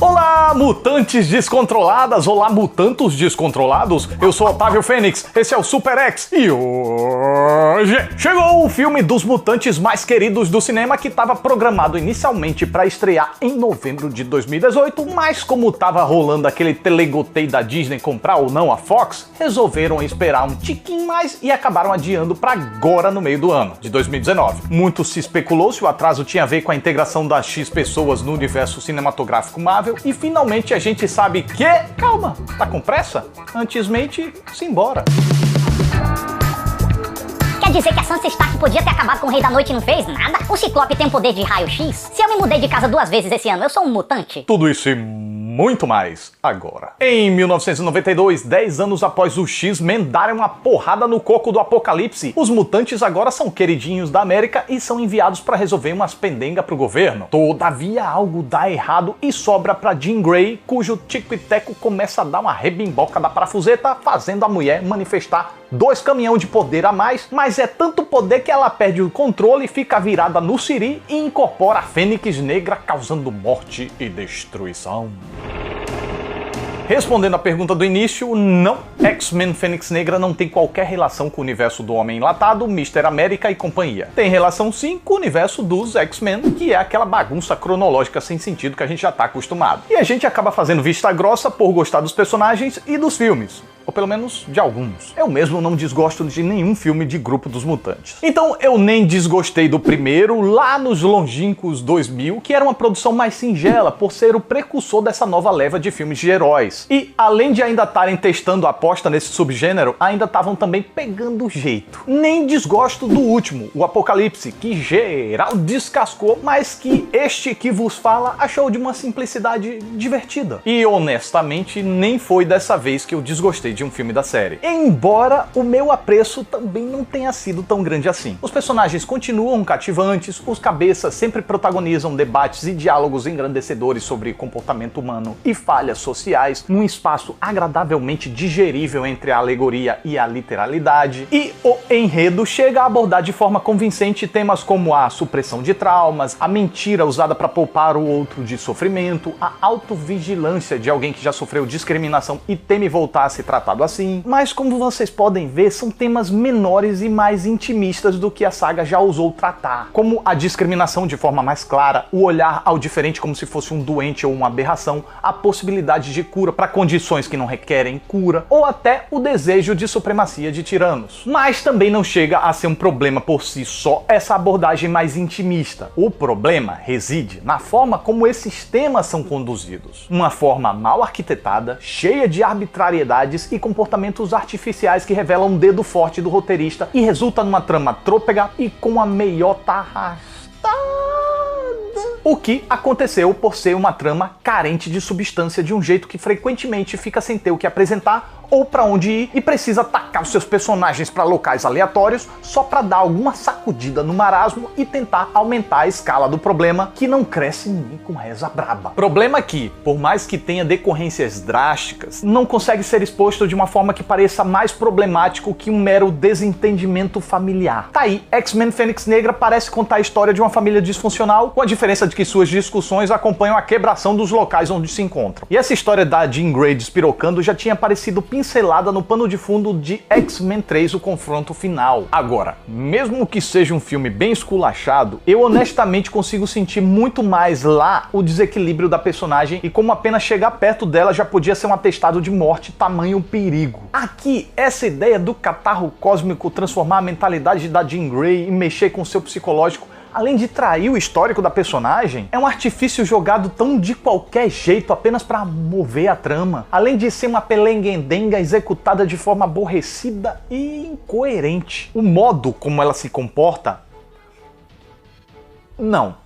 Olá, mutantes descontroladas! Olá, mutantos descontrolados! Eu sou Otávio Fênix, esse é o Super X e hoje chegou o filme dos mutantes mais queridos do cinema que estava programado inicialmente para estrear em novembro de 2018, mas como estava rolando aquele telegotei da Disney comprar ou não a Fox, resolveram esperar um tiquinho mais e acabaram adiando para agora no meio do ano, de 2019. Muito se especulou se o atraso tinha a ver com a integração das X pessoas no universo cinematográfico Marvel, e finalmente a gente sabe que... Calma, tá com pressa? Antesmente, simbora. Quer dizer que a Sansa Stark podia ter acabado com o Rei da Noite e não fez nada? O Ciclope tem poder de raio-x? Se eu me mudei de casa 2 vezes esse ano, eu sou um mutante? Tudo isso e muito mais agora. Em 1992, 10 anos após os X-Men darem uma porrada no coco do apocalipse, os mutantes agora são queridinhos da América e são enviados para resolver umas pendengas pro governo. Todavia, algo dá errado e sobra pra Jean Grey, cujo tico e teco começa a dar uma rebimboca da parafuseta, fazendo a mulher manifestar 2 caminhões de poder a mais, mas é tanto poder que ela perde o controle, fica virada no siri e incorpora a Fênix Negra, causando morte e destruição. Respondendo à pergunta do início, não. X-Men Fênix Negra não tem qualquer relação com o universo do Homem Enlatado, Mr. América e companhia. Tem relação sim com o universo dos X-Men, que é aquela bagunça cronológica sem sentido que a gente já tá acostumado. E a gente acaba fazendo vista grossa por gostar dos personagens e dos filmes. Ou pelo menos de alguns. Eu mesmo não desgosto de nenhum filme de Grupo dos Mutantes. Então eu nem desgostei do primeiro, lá nos longínquos 2000, que era uma produção mais singela, por ser o precursor dessa nova leva de filmes de heróis. E além de ainda estarem testando a aposta nesse subgênero, ainda estavam também pegando jeito. Nem desgosto do último, o Apocalipse, que geral descascou, mas que este que vos fala achou de uma simplicidade divertida. E honestamente, nem foi dessa vez que eu desgostei de um filme da série. Embora o meu apreço também não tenha sido tão grande assim. Os personagens continuam cativantes, os cabeças sempre protagonizam debates e diálogos engrandecedores sobre comportamento humano e falhas sociais, num espaço agradavelmente digerível entre a alegoria e a literalidade, e o enredo chega a abordar de forma convincente temas como a supressão de traumas, a mentira usada para poupar o outro de sofrimento, a autovigilância de alguém que já sofreu discriminação e teme voltar a se tratado assim. Mas como vocês podem ver, são temas menores e mais intimistas do que a saga já ousou tratar, como a discriminação de forma mais clara, o olhar ao diferente como se fosse um doente ou uma aberração, a possibilidade de cura para condições que não requerem cura, ou até o desejo de supremacia de tiranos. Mas também não chega a ser um problema por si só essa abordagem mais intimista. O problema reside na forma como esses temas são conduzidos. Uma forma mal arquitetada, cheia de arbitrariedades e comportamentos artificiais que revelam um dedo forte do roteirista e resulta numa trama trôpega e com a meiota arrastada. O que aconteceu por ser uma trama carente de substância de um jeito que frequentemente fica sem ter o que apresentar ou pra onde ir e precisa tacar os seus personagens pra locais aleatórios só pra dar alguma sacudida no marasmo e tentar aumentar a escala do problema, que não cresce nem com reza braba. Problema que, por mais que tenha decorrências drásticas, não consegue ser exposto de uma forma que pareça mais problemático que um mero desentendimento familiar. Tá aí, X-Men Fênix Negra parece contar a história de uma família disfuncional, com a diferença de que suas discussões acompanham a quebração dos locais onde se encontram. E essa história da Jean Grey despirocando já tinha aparecido pincelada no pano de fundo de X-Men 3, o confronto final. Agora, mesmo que seja um filme bem esculachado, eu honestamente consigo sentir muito mais lá o desequilíbrio da personagem e como apenas chegar perto dela já podia ser um atestado de morte, tamanho perigo. Aqui, essa ideia do catarro cósmico transformar a mentalidade da Jean Grey e mexer com o seu psicológico, além de trair o histórico da personagem, é um artifício jogado tão de qualquer jeito apenas para mover a trama, além de ser uma pelenguendenga executada de forma aborrecida e incoerente. O modo como ela se comporta... Não.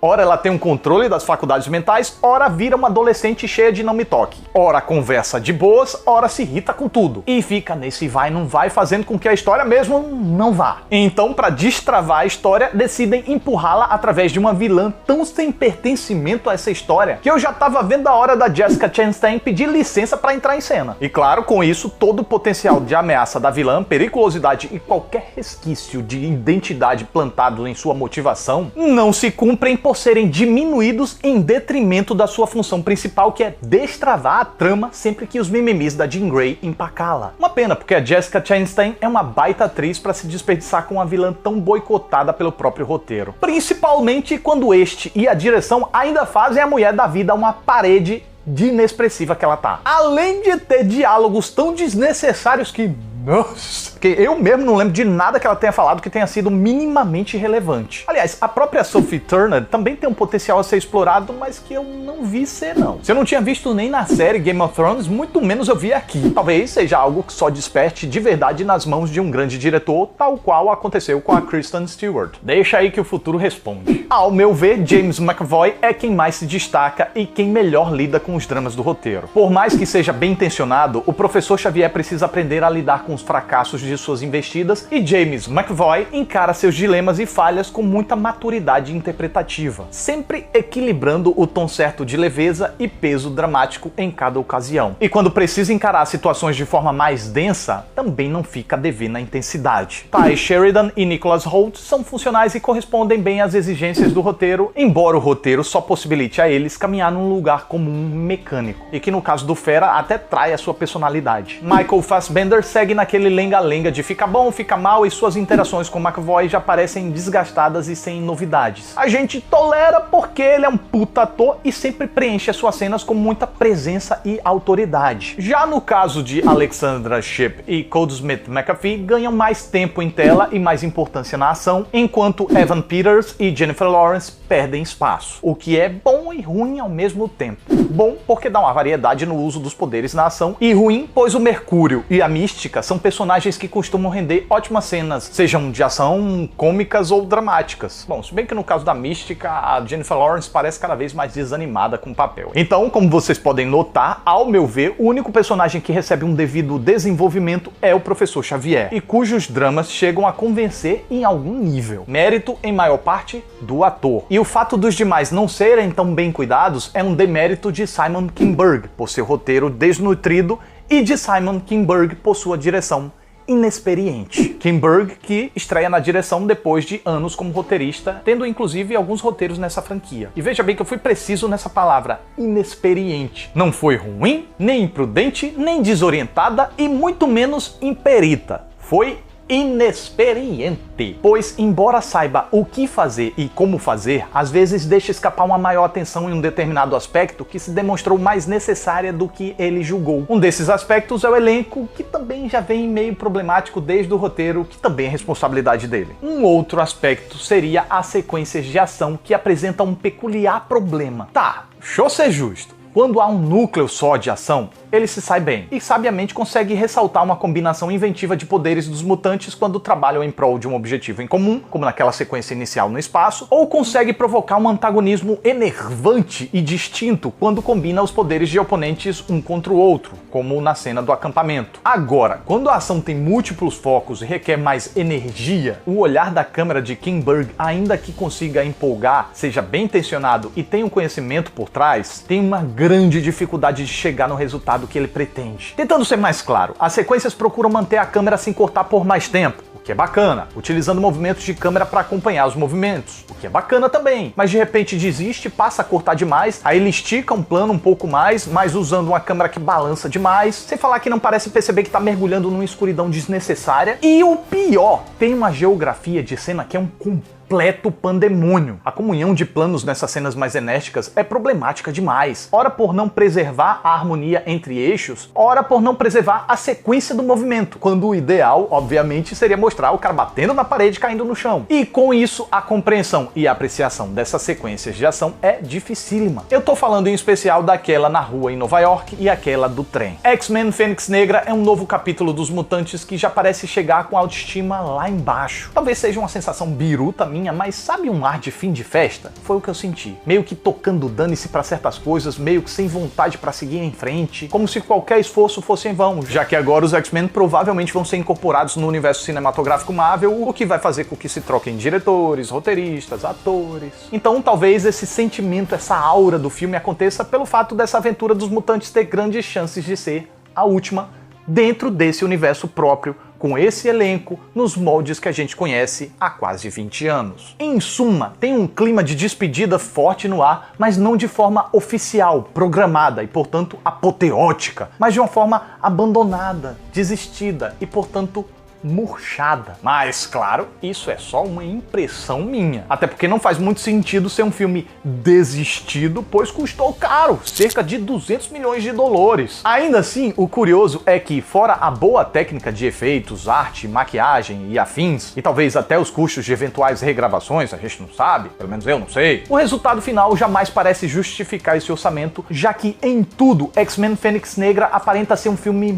Ora ela tem um controle das faculdades mentais, ora vira uma adolescente cheia de não me toque. Ora conversa de boas, ora se irrita com tudo. E fica nesse vai não vai, fazendo com que a história mesmo não vá. Então, para destravar a história, decidem empurrá-la através de uma vilã tão sem pertencimento a essa história, que eu já tava vendo a hora da Jessica Chastain pedir licença para entrar em cena. E claro, com isso, todo o potencial de ameaça da vilã, periculosidade e qualquer resquício de identidade plantado em sua motivação, não se cumprem por serem diminuídos em detrimento da sua função principal, que é destravar a trama sempre que os mimimis da Jean Grey empacá-la. Uma pena, porque a Jessica Chastain é uma baita atriz para se desperdiçar com uma vilã tão boicotada pelo próprio roteiro. Principalmente quando este e a direção ainda fazem a mulher da vida uma parede de inexpressiva que ela tá. Além de ter diálogos tão desnecessários que... nossa, porque eu mesmo não lembro de nada que ela tenha falado que tenha sido minimamente relevante. Aliás, a própria Sophie Turner também tem um potencial a ser explorado, mas que eu não vi ser não. Se eu não tinha visto nem na série Game of Thrones, muito menos eu vi aqui. Talvez seja algo que só desperte de verdade nas mãos de um grande diretor, tal qual aconteceu com a Kristen Stewart. Deixa aí que o futuro responde. Ao meu ver, James McAvoy é quem mais se destaca e quem melhor lida com os dramas do roteiro. Por mais que seja bem intencionado, o professor Xavier precisa aprender a lidar com os fracassos de suas investidas e James McAvoy encara seus dilemas e falhas com muita maturidade interpretativa, sempre equilibrando o tom certo de leveza e peso dramático em cada ocasião. E quando precisa encarar situações de forma mais densa, também não fica a dever na intensidade. Ty Sheridan e Nicholas Hoult são funcionais e correspondem bem às exigências do roteiro, embora o roteiro só possibilite a eles caminhar num lugar comum mecânico, e que no caso do Fera até trai a sua personalidade. Michael Fassbender segue naquele lenga-lenga de fica bom, fica mal, e suas interações com McAvoy já parecem desgastadas e sem novidades. A gente tolera porque ele é um puta ator e sempre preenche as suas cenas com muita presença e autoridade. Já no caso de Alexandra Shipp e Codesmith McAfee, ganham mais tempo em tela e mais importância na ação, enquanto Evan Peters e Jennifer Lawrence perdem espaço, o que é bom e ruim ao mesmo tempo. Bom porque dá uma variedade no uso dos poderes na ação, e ruim pois o Mercúrio e a Mística são personagens que costumam render ótimas cenas, sejam de ação, cômicas ou dramáticas. Bom, se bem que no caso da Mística, a Jennifer Lawrence parece cada vez mais desanimada com o papel. Então, como vocês podem notar, ao meu ver, o único personagem que recebe um devido desenvolvimento é o Professor Xavier, e cujos dramas chegam a convencer em algum nível. Mérito, em maior parte, do ator. E o fato dos demais não serem tão bem cuidados é um demérito de Simon Kinberg, por seu roteiro desnutrido, e de Simon Kinberg por sua direção inexperiente. Kinberg, que estreia na direção depois de anos como roteirista, tendo inclusive alguns roteiros nessa franquia. E veja bem que eu fui preciso nessa palavra, inexperiente. Não foi ruim, nem imprudente, nem desorientada e muito menos imperita. Foi inexperiente, pois embora saiba o que fazer e como fazer, às vezes deixa escapar uma maior atenção em um determinado aspecto que se demonstrou mais necessária do que ele julgou. Um desses aspectos é o elenco, que também já vem meio problemático desde o roteiro, que também é responsabilidade dele. Um outro aspecto seria as sequências de ação, que apresentam um peculiar problema. Tá, deixa eu ser justo. Quando há um núcleo só de ação, ele se sai bem, e sabiamente consegue ressaltar uma combinação inventiva de poderes dos mutantes quando trabalham em prol de um objetivo em comum, como naquela sequência inicial no espaço, ou consegue provocar um antagonismo enervante e distinto quando combina os poderes de oponentes um contra o outro, como na cena do acampamento. Agora, quando a ação tem múltiplos focos e requer mais energia, o olhar da câmera de Kinberg, ainda que consiga empolgar, seja bem intencionado e tenha um conhecimento por trás, tem uma grande dificuldade de chegar no resultado que ele pretende. Tentando ser mais claro, as sequências procuram manter a câmera sem cortar por mais tempo, o que é bacana, utilizando movimentos de câmera para acompanhar os movimentos, o que é bacana também, mas de repente desiste, passa a cortar demais, aí ele estica um plano um pouco mais, mas usando uma câmera que balança demais, sem falar que não parece perceber que está mergulhando numa escuridão desnecessária, e o pior, tem uma geografia de cena que é um completo pandemônio. A comunhão de planos nessas cenas mais enérgicas é problemática demais. Ora por não preservar a harmonia entre eixos, ora por não preservar a sequência do movimento, quando o ideal, obviamente, seria mostrar o cara batendo na parede e caindo no chão. E com isso, a compreensão e a apreciação dessas sequências de ação é dificílima. Eu tô falando em especial daquela na rua em Nova York e aquela do trem. X-Men Fênix Negra é um novo capítulo dos mutantes que já parece chegar com a autoestima lá embaixo. Talvez seja uma sensação biruta minha, mas sabe um ar de fim de festa? Foi o que eu senti. Meio que tocando dane-se pra certas coisas, meio que sem vontade pra seguir em frente, como se qualquer esforço fosse em vão, já que agora os X-Men provavelmente vão ser incorporados no universo cinematográfico Marvel, o que vai fazer com que se troquem diretores, roteiristas, atores. Então talvez esse sentimento, essa aura do filme aconteça pelo fato dessa aventura dos mutantes ter grandes chances de ser a última dentro desse universo próprio com esse elenco nos moldes que a gente conhece há quase 20 anos. Em suma, tem um clima de despedida forte no ar, mas não de forma oficial, programada e, portanto, apoteótica, mas de uma forma abandonada, desistida e, portanto, murchada. Mas, claro, isso é só uma impressão minha. Até porque não faz muito sentido ser um filme desistido, pois custou caro, cerca de 200 milhões de dólares. Ainda assim, o curioso é que, fora a boa técnica de efeitos, arte, maquiagem e afins, e talvez até os custos de eventuais regravações, a gente não sabe, pelo menos eu não sei, o resultado final jamais parece justificar esse orçamento, já que em tudo, X-Men Fênix Negra aparenta ser um filme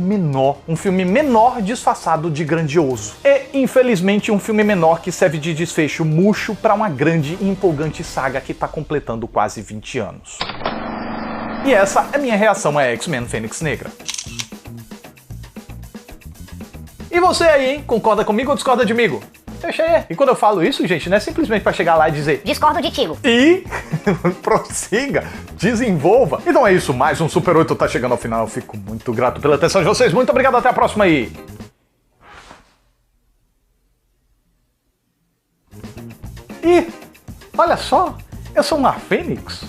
menor disfarçado de grandioso. E, infelizmente, um filme menor que serve de desfecho murcho para uma grande e empolgante saga que está completando quase 20 anos. E essa é minha reação a X-Men Fênix Negra. E você aí, hein? Concorda comigo ou discorda de mim? Deixa aí. E quando eu falo isso, gente, não é simplesmente para chegar lá e dizer discordo de Tigo. E prossiga, desenvolva. Então é isso, mais um Super 8 tá chegando ao final. Eu fico muito grato pela atenção de vocês. Muito obrigado, até a próxima aí. E olha só, eu sou uma fênix.